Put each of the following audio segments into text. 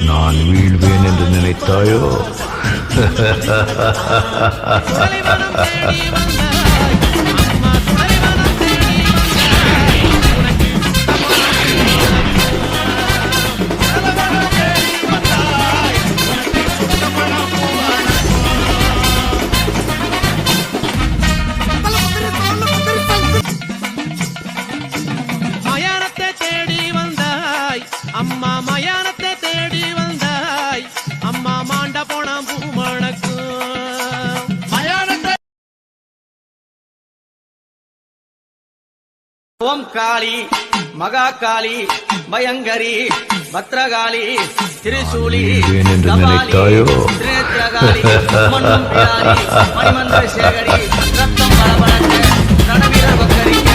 நான் வீழ்வேன் என்று நினைத்தாயோ? அம்மா மயானத்தை தேடி வந்தாய், அம்மா மாண்ட போன பூமணக்கு மயானத்தை. ஓம் காளி மகா காளி பயங்கரி பத்ரகாளி திரிசூலி கபாலி திரேத்ரகாளி மண்ணும் பிடாரி மணிமந்திர சேகரி ரத்தம் பலபலக்க ரணவீர பக்கரிக்க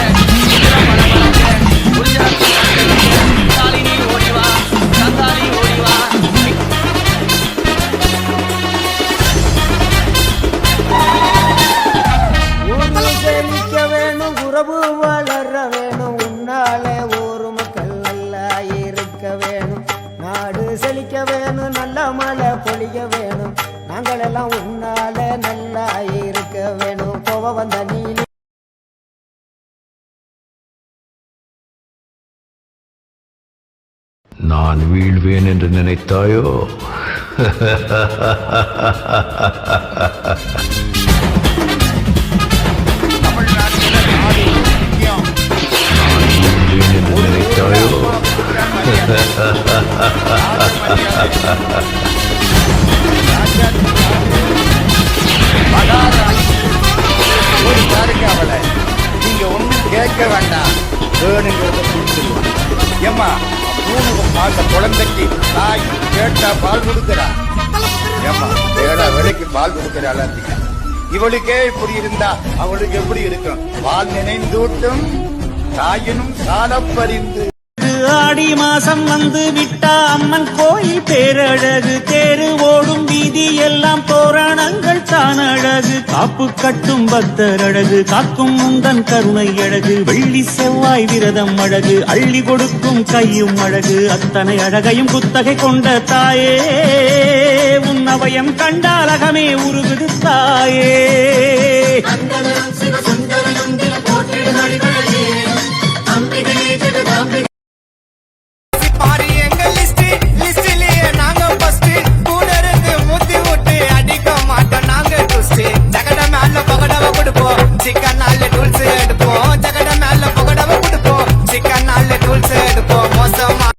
உறவு வளர வேணும், உன்னாலே ஊரு மக்கள் நல்லா இருக்க வேணும், நாடு செழிக்க வேணும், நல்ல மழை பொழிய வேணும், நாங்கள் எல்லாம் உன்னாலே நல்லா இருக்க வேணும். போவ வந்த நீ நான் வீழ்வேன் என்று நினைத்தாயோ? அவளை நீங்க ஒன்றும் கேட்க வேண்டாம், வேணுங்கிறத கொடுத்துருவான். ஏமா 3 மாச குழந்தைக்கு தாய் கேட்டா பால் கொடுக்கிறா. ஏமா வேடா வேலைக்கு பால் கொடுக்கிறாள். இவளுக்கே இப்படி இருந்தா அவளுக்கு எப்படி இருக்கும்? பால் நினைந்தூட்டும் தாயினும் சாலப்பறிந்து. ஆடி மாசம் வந்து விட்டா அம்மன் கோயில் பேரழகு, தேரு ஓடும் வீதி எல்லாம் தோரணங்கள் தான் அழகு, காப்பு கட்டும் பக்தர் அழகு, காக்கும் முந்தன் கருணை அழகு, வெள்ளி செவ்வாய் விரதம் அழகு, அள்ளி கொடுக்கும் கையும் அழகு, அத்தனை அழகையும் குத்தகை கொண்ட தாயே உன் அவயம் கண்டாலகமே உருகு.